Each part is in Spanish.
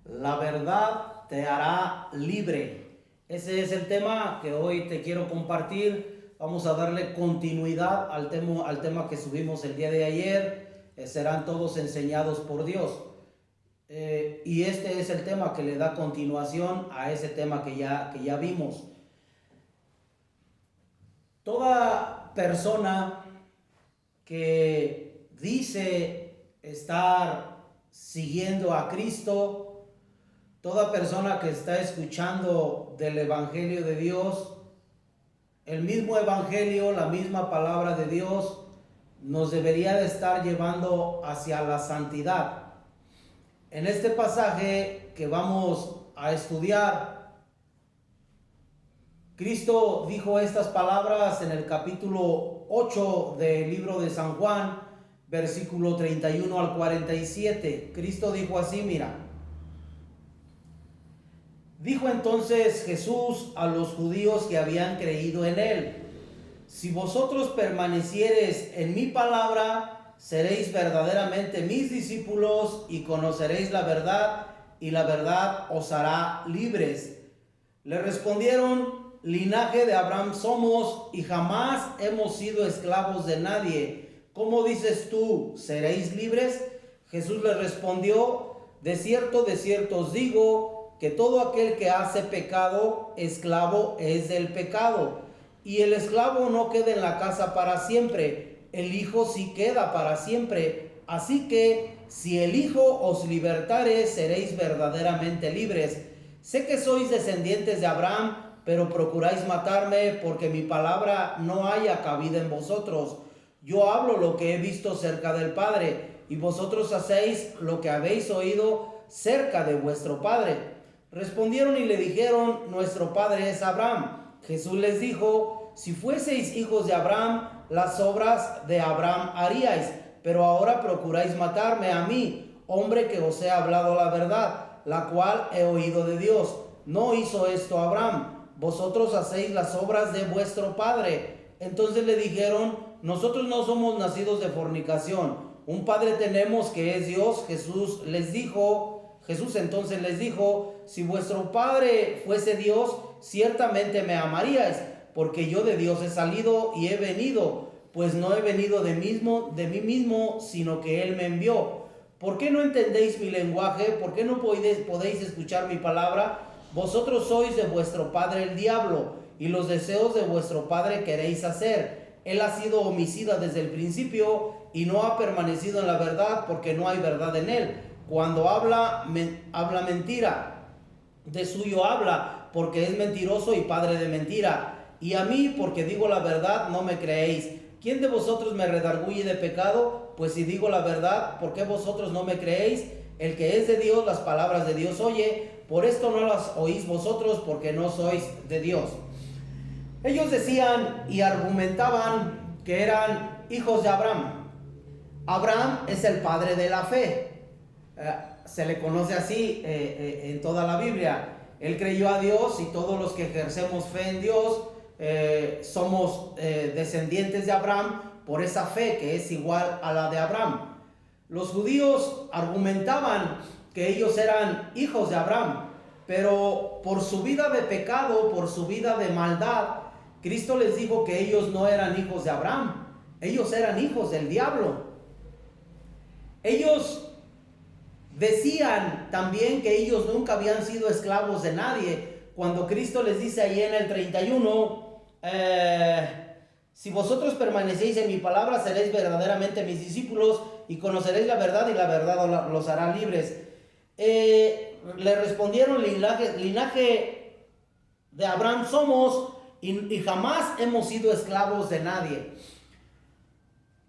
La verdad te hará libre. Ese es el tema que hoy te quiero compartir. Vamos a darle continuidad al tema que subimos el día de ayer. Serán todos enseñados por Dios. Y este es el tema que le da continuación a ese tema que ya vimos. Toda persona que dice estar siguiendo a Cristo, toda persona que está escuchando del Evangelio de Dios, el mismo Evangelio, la misma palabra de Dios, nos debería de estar llevando hacia la santidad. En este pasaje que vamos a estudiar, Cristo dijo estas palabras en el capítulo 8 del libro de San Juan, versículo 31 al 47. Cristo dijo así, mira. Dijo entonces Jesús a los judíos que habían creído en él: si vosotros permaneciereis en mi palabra, seréis verdaderamente mis discípulos y conoceréis la verdad, y la verdad os hará libres. Le respondieron: linaje de Abraham somos y jamás hemos sido esclavos de nadie. ¿Cómo dices tú, seréis libres? Jesús le respondió: de cierto os digo, que todo aquel que hace pecado, esclavo es del pecado. Y el esclavo no queda en la casa para siempre, el Hijo sí queda para siempre. Así que, si el Hijo os libertare, seréis verdaderamente libres. Sé que sois descendientes de Abraham, pero procuráis matarme, porque mi palabra no haya cabida en vosotros. Yo hablo lo que he visto cerca del Padre, y vosotros hacéis lo que habéis oído cerca de vuestro padre. Respondieron y le dijeron: nuestro padre es Abraham. Jesús les dijo: si fueseis hijos de Abraham, las obras de Abraham haríais, pero ahora procuráis matarme a mí, hombre que os he hablado la verdad, la cual he oído de Dios. No hizo esto Abraham. Vosotros hacéis las obras de vuestro padre. Entonces le dijeron: nosotros no somos nacidos de fornicación, un padre tenemos que es Dios. Jesús entonces les dijo: si vuestro padre fuese Dios, ciertamente me amaríais, porque yo de Dios he salido y he venido, pues no he venido de mí mismo, sino que Él me envió. ¿Por qué no entendéis mi lenguaje? ¿Por qué no podéis escuchar mi palabra? Vosotros sois de vuestro padre el diablo, y los deseos de vuestro padre queréis hacer. Él ha sido homicida desde el principio y no ha permanecido en la verdad, porque no hay verdad en él. Cuando habla mentira, de suyo habla, porque es mentiroso y padre de mentira. Y a mí, porque digo la verdad, no me creéis. ¿Quién de vosotros me redarguye de pecado? Pues si digo la verdad, ¿por qué vosotros no me creéis? El que es de Dios, las palabras de Dios oye. Por esto no las oís vosotros, porque no sois de Dios. Ellos decían y argumentaban que eran hijos de Abraham. Abraham es el padre de la fe. Se le conoce así en toda la Biblia. Él creyó a Dios, y todos los que ejercemos fe en Dios somos descendientes de Abraham por esa fe que es igual a la de Abraham. Los judíos argumentaban que ellos eran hijos de Abraham, pero por su vida de pecado, por su vida de maldad, Cristo les dijo que ellos no eran hijos de Abraham, ellos eran hijos del diablo. Ellos decían también que ellos nunca habían sido esclavos de nadie. Cuando Cristo les dice ahí en el 31, si vosotros permanecéis en mi palabra, seréis verdaderamente mis discípulos y conoceréis la verdad, y la verdad los hará libres. Le respondieron: linaje de Abraham somos y jamás hemos sido esclavos de nadie.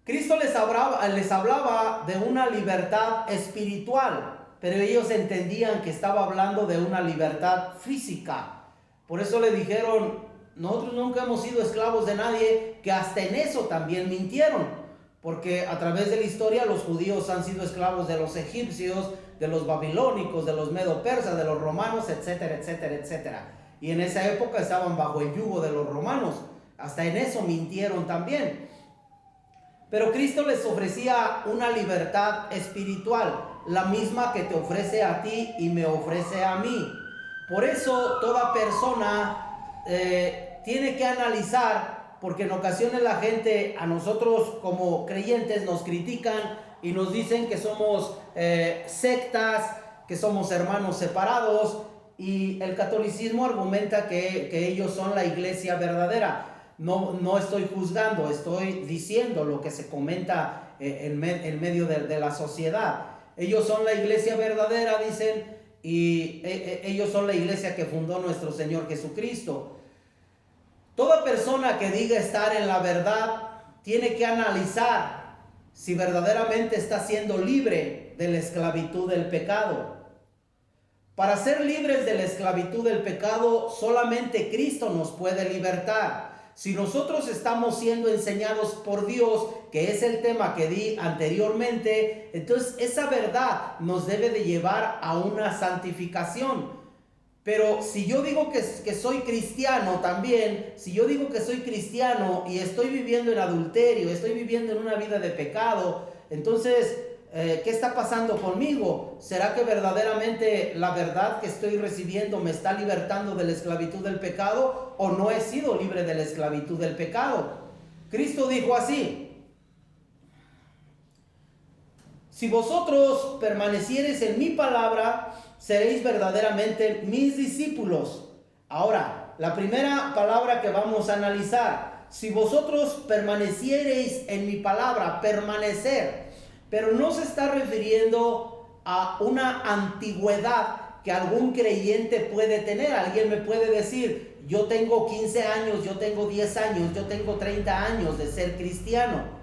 Cristo les hablaba de una libertad espiritual, pero ellos entendían que estaba hablando de una libertad física. Por eso le dijeron: nosotros nunca hemos sido esclavos de nadie, que hasta en eso también mintieron, porque a través de la historia los judíos han sido esclavos de los egipcios, de los babilónicos, de los medo-persas, de los romanos, etcétera, etcétera, etcétera. Y en esa época estaban bajo el yugo de los romanos. Hasta en eso mintieron también. Pero Cristo les ofrecía una libertad espiritual. la misma que te ofrece a ti y me ofrece a mí. Por eso toda persona tiene que analizar, porque en ocasiones la gente, a nosotros como creyentes, nos critican y nos dicen que somos sectas, que somos hermanos separados, y el catolicismo argumenta que ellos son la iglesia verdadera. No estoy juzgando, estoy diciendo lo que se comenta en medio de la sociedad. Ellos son la iglesia verdadera, dicen, y ellos son la iglesia que fundó nuestro Señor Jesucristo. Toda persona que diga estar en la verdad tiene que analizar si verdaderamente está siendo libre de la esclavitud del pecado. Para ser libres de la esclavitud del pecado, solamente Cristo nos puede libertar. Si nosotros estamos siendo enseñados por Dios, que es el tema que di anteriormente, entonces esa verdad nos debe de llevar a una santificación. Pero si yo digo que soy cristiano también, si yo digo que soy cristiano y estoy viviendo en adulterio, estoy viviendo en una vida de pecado, entonces, ¿qué está pasando conmigo? ¿Será que verdaderamente la verdad que estoy recibiendo me está libertando de la esclavitud del pecado o no he sido libre de la esclavitud del pecado? Cristo dijo así: si vosotros permaneciereis en mi palabra, seréis verdaderamente mis discípulos. Ahora, la primera palabra que vamos a analizar: si vosotros permaneciereis en mi palabra, permanecer. Pero no se está refiriendo a una antigüedad que algún creyente puede tener. Alguien me puede decir: yo tengo 15 años, yo tengo 10 años, yo tengo 30 años de ser cristiano.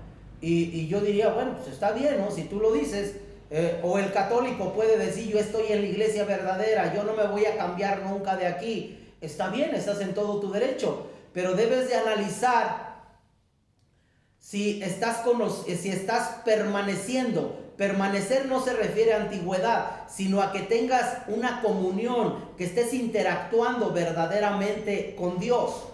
Y yo diría, bueno, pues está bien, ¿no? Si tú lo dices. O el católico puede decir: yo estoy en la iglesia verdadera, yo no me voy a cambiar nunca de aquí. Está bien, estás en todo tu derecho. Pero debes de analizar si estás permaneciendo. Permanecer no se refiere a antigüedad, sino a que tengas una comunión, que estés interactuando verdaderamente con Dios.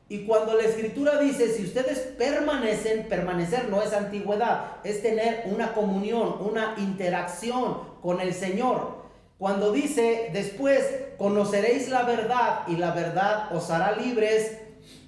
Y cuando la Escritura dice: si ustedes permanecen, permanecer no es antigüedad, es tener una comunión, una interacción con el Señor. Cuando dice después: conoceréis la verdad y la verdad os hará libres,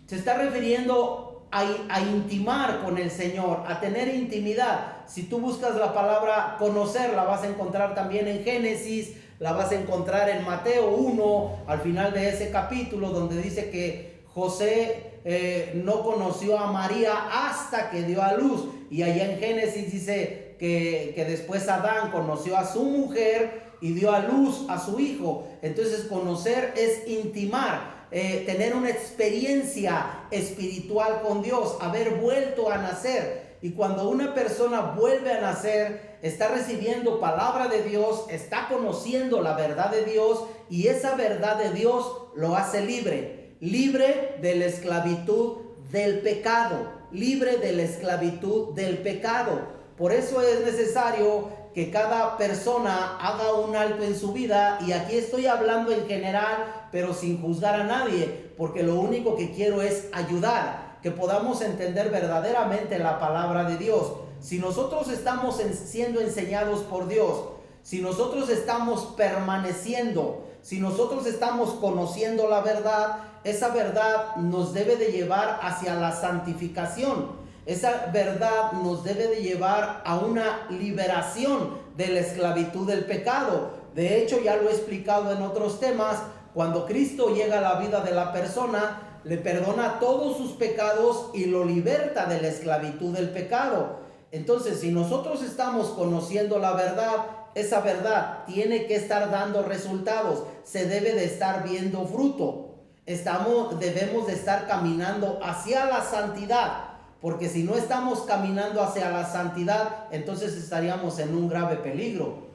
se está refiriendo a intimar con el Señor, a tener intimidad. Si tú buscas la palabra conocer, la vas a encontrar también en Génesis, la vas a encontrar en Mateo 1, al final de ese capítulo, donde dice que José no conoció a María hasta que dio a luz. Y allá en Génesis dice que después Adán conoció a su mujer y dio a luz a su hijo. Entonces conocer es intimar. Tener una experiencia espiritual con Dios, haber vuelto a nacer. Y cuando una persona vuelve a nacer, está recibiendo palabra de Dios, está conociendo la verdad de Dios, y esa verdad de Dios lo hace libre, libre de la esclavitud del pecado, libre de la esclavitud del pecado. Por eso es necesario que cada persona haga un alto en su vida, y aquí estoy hablando en general, pero sin juzgar a nadie, porque lo único que quiero es ayudar, que podamos entender verdaderamente la palabra de Dios. Si nosotros estamos siendo enseñados por Dios, si nosotros estamos permaneciendo, si nosotros estamos conociendo la verdad, esa verdad nos debe de llevar hacia la santificación. Esa verdad nos debe de llevar a una liberación de la esclavitud del pecado. De hecho, ya lo he explicado en otros temas. Cuando Cristo llega a la vida de la persona, le perdona todos sus pecados y lo liberta de la esclavitud del pecado. Entonces, si nosotros estamos conociendo la verdad, esa verdad tiene que estar dando resultados. Se debe de estar viendo fruto. Debemos de estar caminando hacia la santidad. Porque si no estamos caminando hacia la santidad, entonces estaríamos en un grave peligro.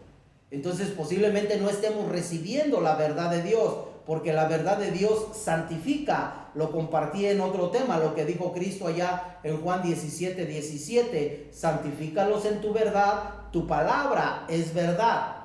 Entonces posiblemente no estemos recibiendo la verdad de Dios, porque la verdad de Dios santifica. Lo compartí en otro tema, lo que dijo Cristo allá en Juan 17:17. Santifícalos en tu verdad, tu palabra es verdad.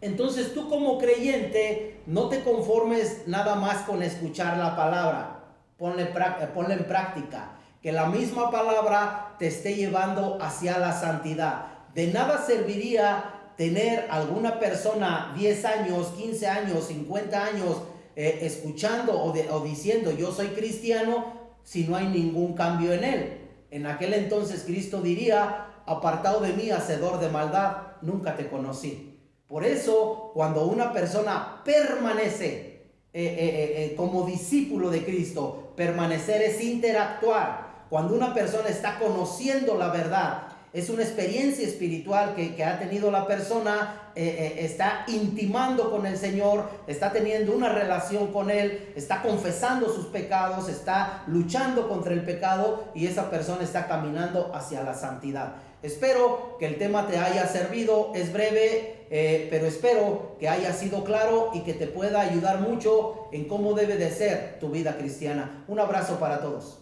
Entonces tú como creyente no te conformes nada más con escuchar la palabra. Ponla en práctica. Que la misma palabra te esté llevando hacia la santidad. De nada serviría tener alguna persona 10 años, 15 años, 50 años escuchando o diciendo yo soy cristiano si no hay ningún cambio en él. En aquel entonces Cristo diría, apartado de mí, hacedor de maldad, nunca te conocí. Por eso, cuando una persona permanece como discípulo de Cristo, permanecer es interactuar. Cuando una persona está conociendo la verdad, es una experiencia espiritual que ha tenido la persona, está intimando con el Señor, está teniendo una relación con Él, está confesando sus pecados, está luchando contra el pecado y esa persona está caminando hacia la santidad. Espero que el tema te haya servido, es breve, pero espero que haya sido claro y que te pueda ayudar mucho en cómo debe de ser tu vida cristiana. Un abrazo para todos.